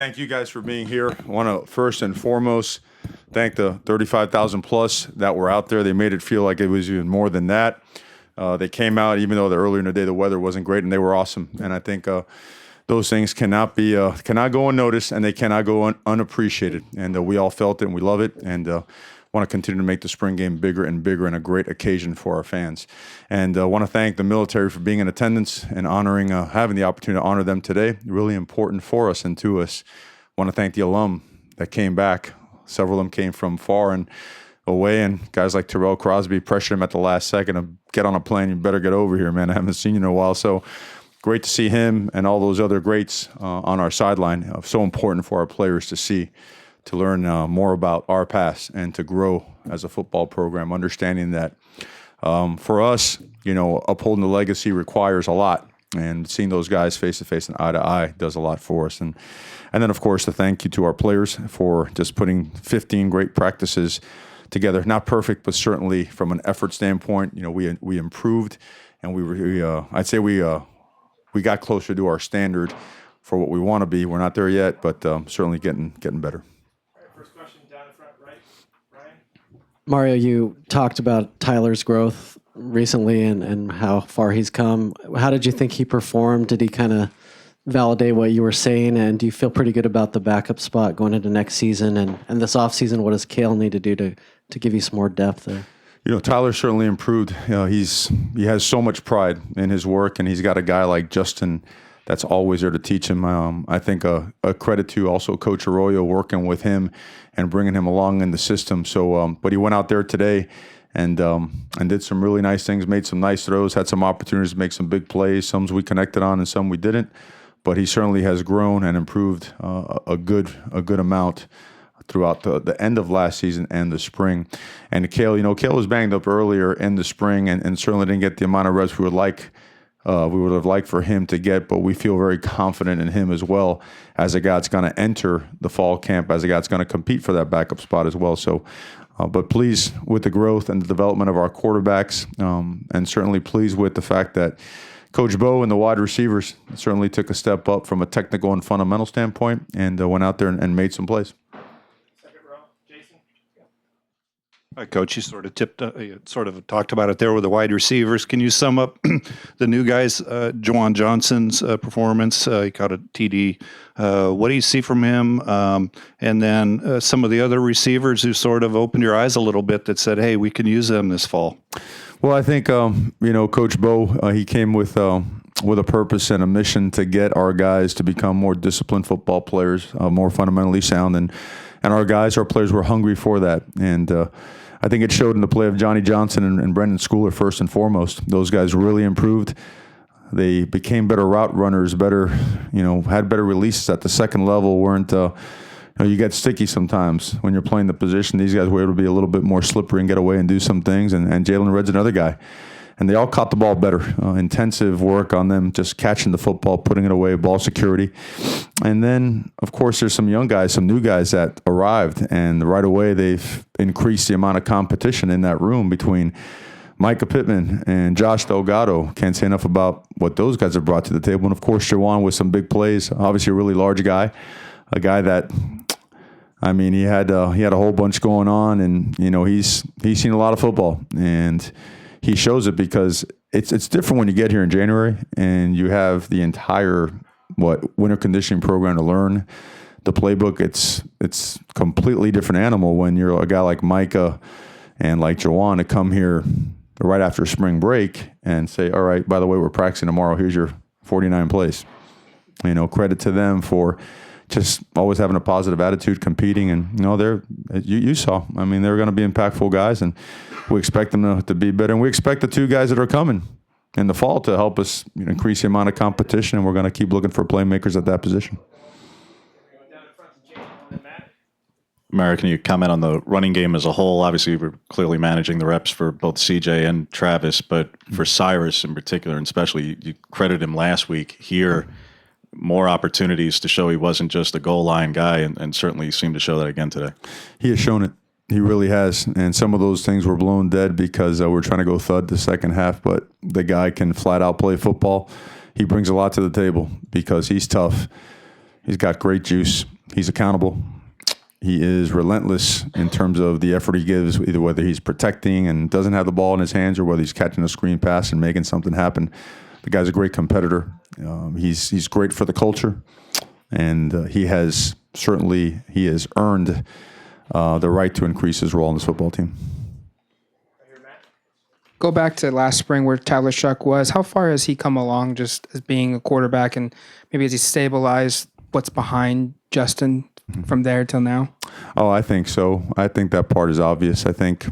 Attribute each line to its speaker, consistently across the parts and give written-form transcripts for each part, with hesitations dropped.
Speaker 1: Thank you guys for being here. I want to first and foremost thank the 35,000 plus that were out there. They made it feel like it was even more than that. They came out, even though earlier in the day the weather wasn't great, and they were awesome. And I think those things cannot go unnoticed, and they cannot go unappreciated. And we all felt it, and we love it. And want to continue to make the spring game bigger and bigger and a great occasion for our fans. And I want to thank the military for being in attendance and honoring, having the opportunity to honor them today. Really important for us and to us. I want to thank the alum that came back. Several of them came from far and away, and guys like Terrell Crosby pressured him at the last second to get on a plane. You better get over here, man. I haven't seen you in a while. So great to see him and all those other greats on our sideline. So important for our players to see, to learn more about our past and to grow as a football program, understanding that for us, upholding the legacy requires a lot, and seeing those guys face to face and eye to eye does a lot for us. And then, of course, the thank you to our players for just putting 15 great practices together. Not perfect, but certainly from an effort standpoint, we improved, and I'd say we got closer to our standard for what we want to be. We're not there yet, but certainly getting better.
Speaker 2: First question down in front, right? Ryan?
Speaker 3: Mario, you talked about Tyler's growth recently and how far he's come. How did you think he performed? Did he kind of validate what you were saying? And do you feel pretty good about the backup spot going into next season? And this offseason, what does Kale need to do to give you some more depth there?
Speaker 1: Tyler certainly improved. He has so much pride in his work, and he's got a guy like Justin that's always there to teach him. I think a credit to also Coach Arroyo working with him and bringing him along in the system. So, but he went out there today and did some really nice things, made some nice throws, had some opportunities to make some big plays. Some we connected on and some we didn't. But he certainly has grown and improved a good amount throughout the end of last season and the spring. And Kale, Kale was banged up earlier in the spring and certainly didn't get the amount of reps we would have liked for him to get, but we feel very confident in him as well as a guy that's going to enter the fall camp, as a guy that's going to compete for that backup spot as well. So, but pleased with the growth and the development of our quarterbacks, and certainly pleased with the fact that Coach Bo and the wide receivers certainly took a step up from a technical and fundamental standpoint and went out there and made some plays.
Speaker 2: Second row, Jason.
Speaker 4: Hi, Coach. You sort of talked about it there with the wide receivers. Can you sum up the new guys, Juwan Johnson's performance? He caught a TD. What do you see from him? And then some of the other receivers who sort of opened your eyes a little bit that said, hey, we can use them this fall.
Speaker 1: Well, I think, Coach Bo, he came with a purpose and a mission to get our guys to become more disciplined football players, more fundamentally sound. And our players were hungry for that. And I think it showed in the play of Johnny Johnson and Brendan Schooler first and foremost. Those guys really improved. They became better route runners, had better releases at the second level, weren't you get sticky sometimes when you're playing the position. These guys were able to be a little bit more slippery and get away and do some things. And Jalen Red's another guy. And they all caught the ball better. Intensive work on them, just catching the football, putting it away, ball security. And then, of course, there's some young guys, some new guys that arrived. And right away, they've increased the amount of competition in that room between Micah Pittman and Josh Delgado. Can't say enough about what those guys have brought to the table. And, of course, Jawan with some big plays. Obviously, a really large guy. A guy that, he had a whole bunch going on. And, he's seen a lot of football. And he shows it because it's different when you get here in January and you have the entire winter conditioning program to learn the playbook. It's completely different animal when you're a guy like Micah and like Jawan to come here right after spring break and say, all right, by the way, we're practicing tomorrow. Here's your 49 plays. Credit to them for just always having a positive attitude, competing, and you saw. They're going to be impactful guys, and we expect them to be better. And we expect the two guys that are coming in the fall to help us increase the amount of competition, and we're going to keep looking for playmakers at that position.
Speaker 2: Down in front to Jason and then Matt.
Speaker 5: Mara, can you comment on the running game as a whole? Obviously, we're clearly managing the reps for both CJ and Travis, but for Cyrus in particular, and especially, you credited him last week here. More opportunities to show he wasn't just a goal line guy, and certainly he seemed to show that again today.
Speaker 1: He has shown it. He really has. And some of those things were blown dead because we're trying to go thud the second half, but the guy can flat out play football. He brings a lot to the table because he's tough. He's got great juice. He's accountable. He is relentless in terms of the effort he gives, either whether he's protecting and doesn't have the ball in his hands or whether he's catching a screen pass and making something happen. The guy's a great competitor. He's great for the culture, and he has earned the right to increase his role in this football team.
Speaker 6: Go back to last spring where Tyler Shuck was. How far has he come along just as being a quarterback, and maybe has he stabilized what's behind Justin from there till now?
Speaker 1: Oh, I think so. I think that part is obvious. I think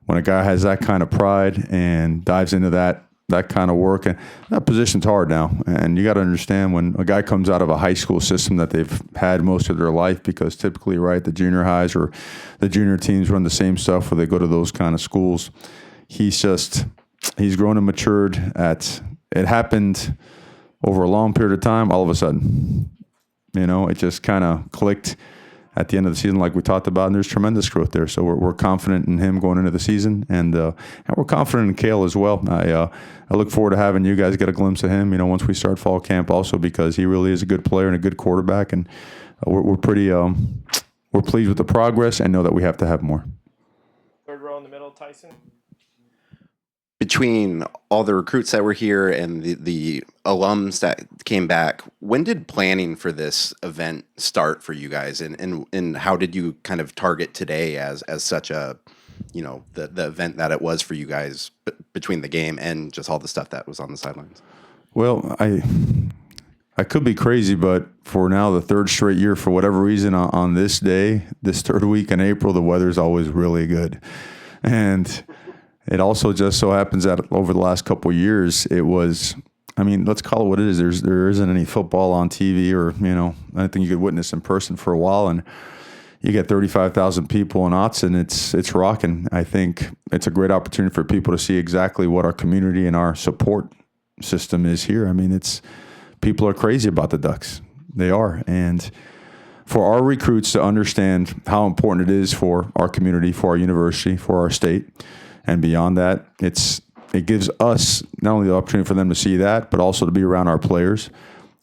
Speaker 1: when a guy has that kind of pride and dives into that kind of work, and that position's hard now. And you got to understand when a guy comes out of a high school system that they've had most of their life, because typically, right, the junior highs or the junior teams run the same stuff where they go to those kind of schools. He's grown and matured it happened over a long period of time. All of a sudden, it just kind of clicked at the end of the season, like we talked about, and there's tremendous growth there. So we're confident in him going into the season, and we're confident in Kale as well. I look forward to having you guys get a glimpse of him, once we start fall camp also, because he really is a good player and a good quarterback, and we're pretty we're pleased with the progress and know that we have to have more.
Speaker 2: Third row in the middle, Tyson.
Speaker 7: Between all the recruits that were here and the alums that came back, when did planning for this event start for you guys, and how did you kind of target today as such a the event that it was for you guys between the game and just all the stuff that was on the sidelines?
Speaker 1: Well, I could be crazy, but for now, the third straight year, for whatever reason, on this day, this third week in April, the weather's always really good. And it also just so happens that over the last couple of years, it was, let's call it what it is. There isn't any football on TV or, anything you could witness in person for a while. And you get 35,000 people in Autzen, it's rocking. I think it's a great opportunity for people to see exactly what our community and our support system is here. People are crazy about the Ducks. They are. And for our recruits to understand how important it is for our community, for our university, for our state, and beyond that, it gives us not only the opportunity for them to see that, but also to be around our players.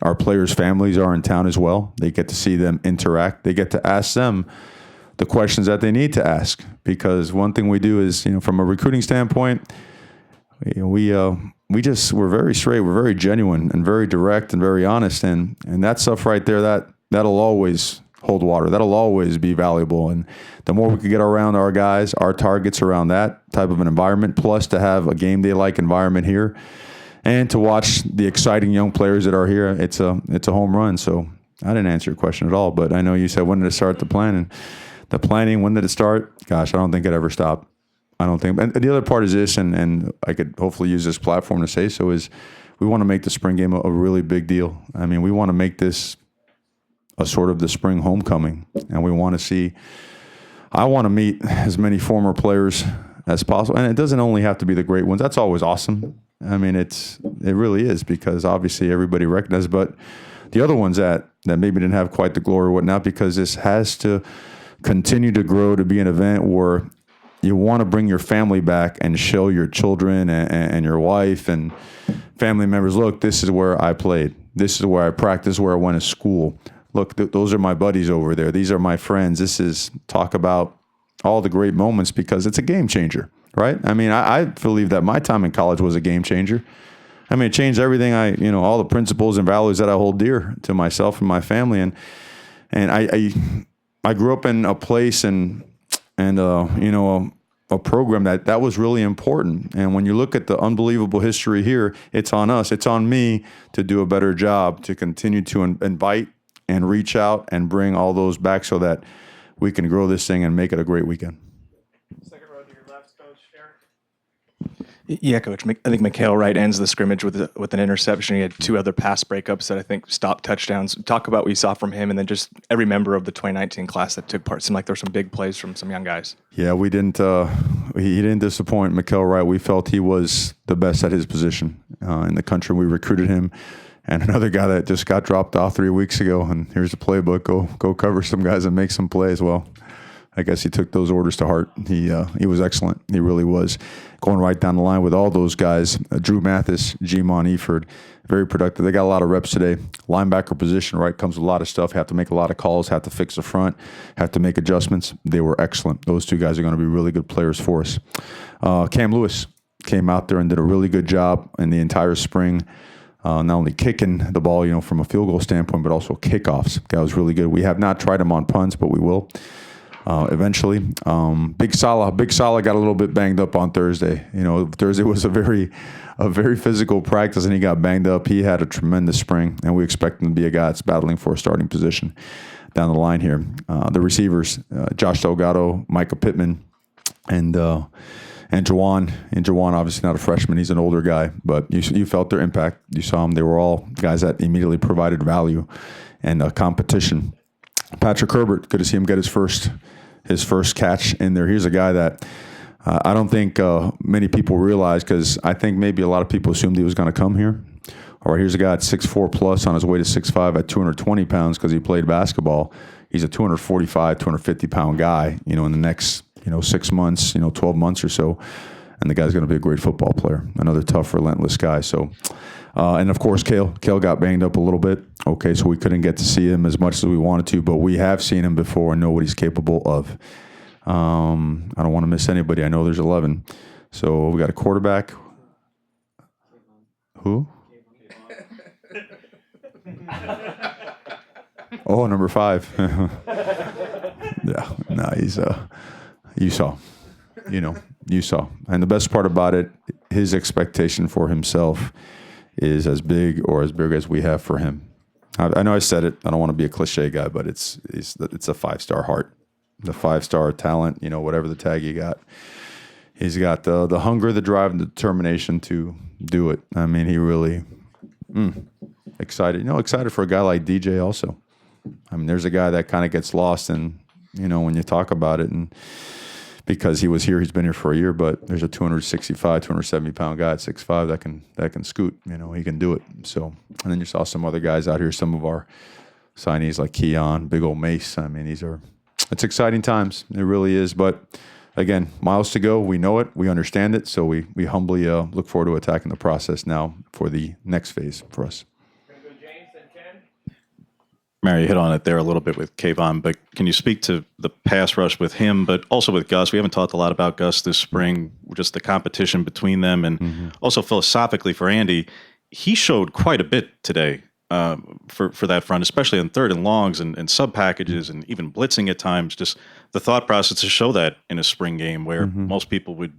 Speaker 1: Our players' families are in town as well. They get to see them interact. They get to ask them the questions that they need to ask. Because one thing we do is, from a recruiting standpoint, we're very straight, we're very genuine and very direct and very honest. And that stuff right there, that'll always hold water. That'll always be valuable. And the more we can get around our guys, our targets around that type of an environment, plus to have a game day-like environment here and to watch the exciting young players that are here, it's a home run. So I didn't answer your question at all, but I know you said when did it start the planning. The planning, when did it start? Gosh, I don't think it ever stopped. I don't think. And the other part is this, and I could hopefully use this platform to say so, is we want to make the spring game a really big deal. We want to make this a sort of the spring homecoming, and we want to see. I want to meet as many former players as possible, and it doesn't only have to be the great ones. That's always awesome. It really is, because obviously everybody recognizes, but the other ones that maybe didn't have quite the glory or whatnot, because this has to continue to grow to be an event where you want to bring your family back and show your children and your wife and family members, look, this is where I played. This is where I practiced, where I went to school. Look, those are my buddies over there. These are my friends. This is talk about all the great moments, because it's a game changer, right? I believe that my time in college was a game changer. It changed everything. All the principles and values that I hold dear to myself and my family. And I grew up in a place and a program that was really important. And when you look at the unbelievable history here, it's on us. It's on me to do a better job, to continue to invite and reach out and bring all those back so that we can grow this thing and make it a great weekend.
Speaker 2: Second row to your left, Coach Eric.
Speaker 8: Yeah, Coach. I think Mikhail Wright ends the scrimmage with an interception. He had two other pass breakups that I think stopped touchdowns. Talk about what you saw from him, and then just every member of the 2019 class that took part. Seemed like there were some big plays from some young guys. Yeah,
Speaker 1: we didn't. He didn't disappoint. Mikhail Wright. We felt he was the best at his position in the country. We recruited him. And another guy that just got dropped off 3 weeks ago, and here's the playbook: go cover some guys and make some plays. Well, I guess he took those orders to heart. He was excellent. He really was. Going right down the line with all those guys, Drew Mathis, G-Mon Eford, very productive. They got a lot of reps today. Linebacker position, right, comes with a lot of stuff. Have to make a lot of calls, have to fix the front, have to make adjustments. They were excellent. Those two guys are going to be really good players for us. Cam Lewis came out there and did a really good job in the entire spring. Not only kicking the ball, from a field goal standpoint, but also kickoffs. Guy was really good. We have not tried him on punts, but we will eventually. Big Salah got a little bit banged up on Thursday. Thursday was a very physical practice, and he got banged up. He had a tremendous spring, and we expect him to be a guy that's battling for a starting position down the line here. The receivers, Josh Delgado, Micah Pittman, and Jawan. And Jawan, obviously not a freshman. He's an older guy, but you felt their impact. You saw them. They were all guys that immediately provided value and competition. Patrick Herbert, good to see him get his first catch in there. Here's a guy that I don't think many people realize, because I think maybe a lot of people assumed he was going to come here. All right, here's a guy at 6'4 plus on his way to 6'5 at 220 pounds because he played basketball. He's a 245, 250-pound guy, in the next 6 months, 12 months or so. And the guy's going to be a great football player. Another tough, relentless guy. So, and of course, Kale got banged up a little bit. Okay, so we couldn't get to see him as much as we wanted to, but we have seen him before and know what he's capable of. I don't want to miss anybody. I know there's 11. So we got a quarterback. Who? Oh, number 5. Yeah, no, he's you saw. And the best part about it, his expectation for himself is as big as we have for him. I know I said it. I don't want to be a cliche guy, but it's a 5-star heart, the 5-star talent. Whatever the tag you got, he's got the hunger, the drive, and the determination to do it. I mean, he really excited. Excited for a guy like DJ also. I mean, there's a guy that kind of gets lost in, when you talk about it, and because he was here, he's been here for a year, but there's a 265, 270-pound guy at 6'5" that can scoot. He can do it. So, and then you saw some other guys out here, some of our signees like Keon, big old Mace. I mean, it's exciting times. It really is. But again, miles to go. We know it. We understand it. So we humbly look forward to attacking the process now for the next phase for us.
Speaker 2: Gonna go James and Ken.
Speaker 5: Mary hit on it there a little bit with Kayvon, but can you speak to the pass rush with him, but also with Gus? We haven't talked a lot about Gus this spring, just the competition between them, and also philosophically for Andy, he showed quite a bit today for that front, especially on third and longs and sub packages and even blitzing at times. Just the thought process to show that in a spring game where most people would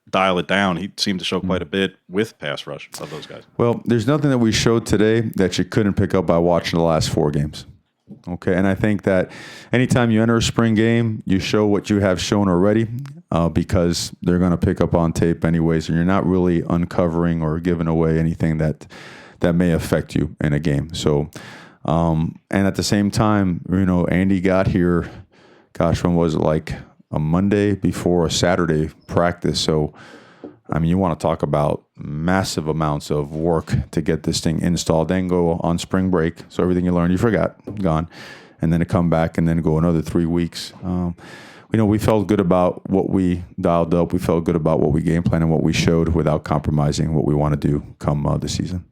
Speaker 5: dial it down. He seemed to show quite a bit with pass rush of those guys.
Speaker 1: Well, there's nothing that we showed today that you couldn't pick up by watching the last 4 games. Okay, and I think that anytime you enter a spring game, you show what you have shown already because they're going to pick up on tape anyways, and you're not really uncovering or giving away anything that may affect you in a game. So, and at the same time, Andy got here, gosh, when was it, like a Monday before a Saturday practice? So, I mean, you want to talk about massive amounts of work to get this thing installed, then go on spring break. So everything you learned, you forgot, gone. And then to come back and then go another 3 weeks. We felt good about what we dialed up. We felt good about what we game planned and what we showed without compromising what we want to do come the season.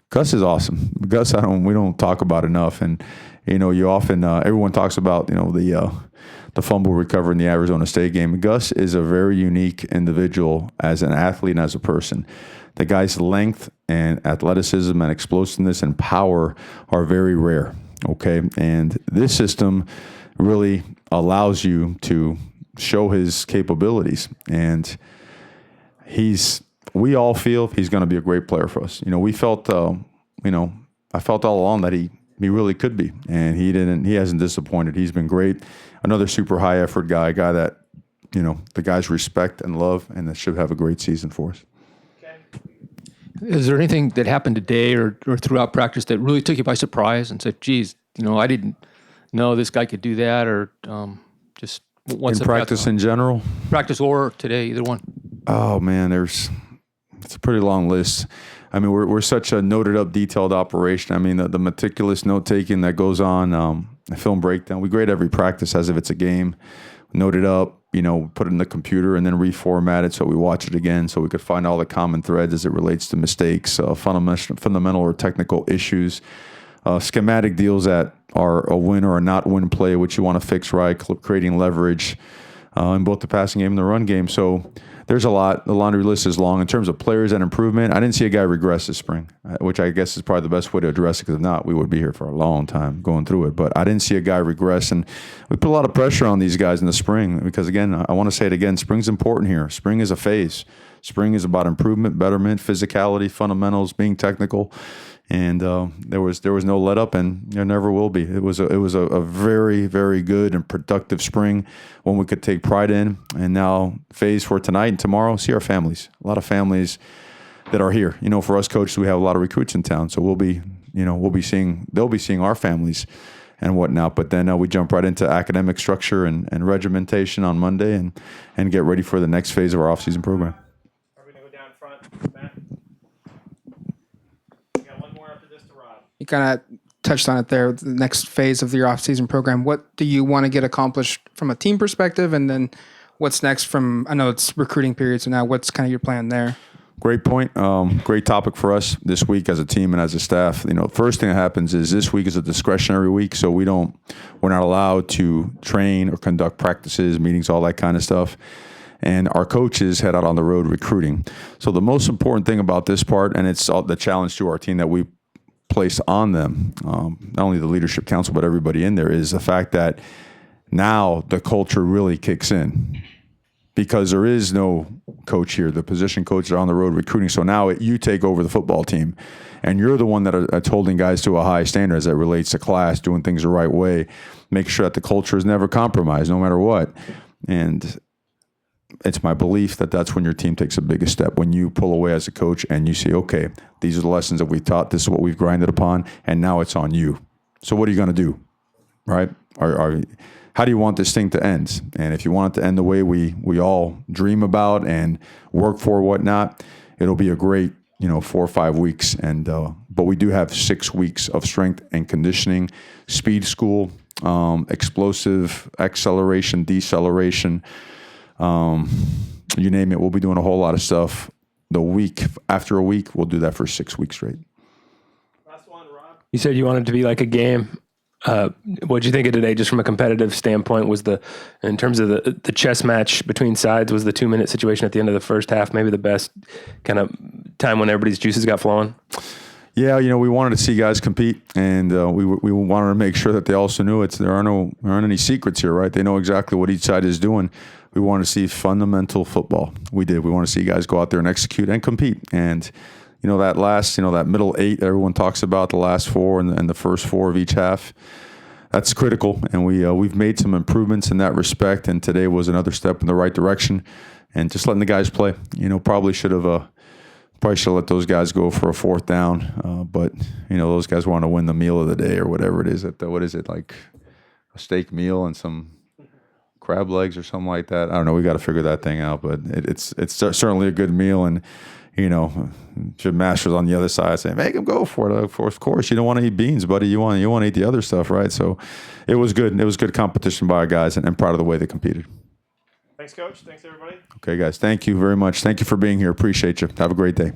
Speaker 1: Gus is awesome. Gus, we don't talk about enough. And, you often, everyone talks about, the fumble recovery in the Arizona State game. Gus is a very unique individual as an athlete and as a person. The guy's length and athleticism and explosiveness and power are very rare, okay? And this system really allows you to show his capabilities. And we all feel he's going to be a great player for us. We felt, I felt all along that he really could be, and he hasn't disappointed. He's been great. Another super high effort guy that, the guys respect and love, and that should have a great season for us.
Speaker 9: Is there anything that happened today or throughout practice that really took you by surprise and said, geez, I didn't know this guy could do that, or just what's
Speaker 1: in practice in general?
Speaker 9: Practice or today, either one.
Speaker 1: Oh man, it's a pretty long list. I mean, we're such a noted up, detailed operation. I mean, the meticulous note taking that goes on, a film breakdown. We grade every practice as if it's a game, note it up, put it in the computer, and then reformat it so we watch it again so we could find all the common threads as it relates to mistakes, fundamental or technical issues, schematic deals that are a win or a not win play, which you want to fix right, creating leverage in both the passing game and the run game. So there's a lot. The laundry list is long. In terms of players and improvement, I didn't see a guy regress this spring, which I guess is probably the best way to address it, because if not, we would be here for a long time going through it. But I didn't see a guy regress, and we put a lot of pressure on these guys in the spring because, again, I want to say it again, spring's important here. Spring is a phase. Spring is about improvement, betterment, physicality, fundamentals, being technical. And there was no let up, and there never will be. It was a very, very good and productive spring, one we could take pride in. And now phase for tonight and tomorrow, see our families. A lot of families that are here. For us coaches, we have a lot of recruits in town, so they'll be seeing our families and whatnot. But then we jump right into academic structure and regimentation on Monday, and get ready for the next phase of our off-season program.
Speaker 2: Are we going to go down front, Matt? We got one more after this to Rob.
Speaker 6: You kind of touched on it there, the next phase of your off-season program. What do you want to get accomplished from a team perspective? And then what's next from, I know it's recruiting period, so now what's kind of your plan there?
Speaker 1: Great point. Great topic for us this week as a team and as a staff. First thing that happens is this week is a discretionary week, so we're not allowed to train or conduct practices, meetings, all that kind of stuff. And our coaches head out on the road recruiting. So the most important thing about this part, and it's the challenge to our team that we place on them, not only the leadership council, but everybody in there, is the fact that now the culture really kicks in. Because there is no coach here. The position coaches are on the road recruiting. So now you take over the football team, and you're the one that's holding guys to a high standard as it relates to class, doing things the right way, making sure that the culture is never compromised, no matter what. And it's my belief that that's when your team takes the biggest step, when you pull away as a coach and you say, okay, these are the lessons that we taught, this is what we've grinded upon, and now it's on you. So what are you going to do, right? How do you want this thing to end? And if you want it to end the way we all dream about and work for, whatnot, it'll be a great 4 or 5 weeks. And but we do have 6 weeks of strength and conditioning, speed school, explosive acceleration, deceleration, you name it. We'll be doing a whole lot of stuff. After a week, we'll do that for 6 weeks straight.
Speaker 2: Last one, Rob.
Speaker 9: You said you wanted it to be like a game. What do you think of today, just from a competitive standpoint? In terms of the chess match between sides, was the 2-minute situation at the end of the first half maybe the best kind of time when everybody's juices got flowing?
Speaker 1: Yeah, we wanted to see guys compete, and we wanted to make sure that they also knew there aren't any secrets here, right? They know exactly what each side is doing. We want to see fundamental football. We did. We want to see guys go out there and execute and compete. And that middle 8 everyone talks about, the last 4 and the first 4 of each half, that's critical. And we've made some improvements in that respect. And today was another step in the right direction. And just letting the guys play. Probably should have let those guys go for a 4th down. But those guys want to win the meal of the day or whatever it is. What is it, like a steak meal and some crab legs or something like that? I don't know. We got to figure that thing out. But it's certainly a good meal. And Jim Masters on the other side saying, make him go for it. Of course, you don't want to eat beans, buddy. You want to eat the other stuff, right? So it was good. It was good competition by our guys, and proud of the way they competed.
Speaker 2: Thanks, Coach. Thanks, everybody.
Speaker 1: Okay, guys. Thank you very much. Thank you for being here. Appreciate you. Have a great day.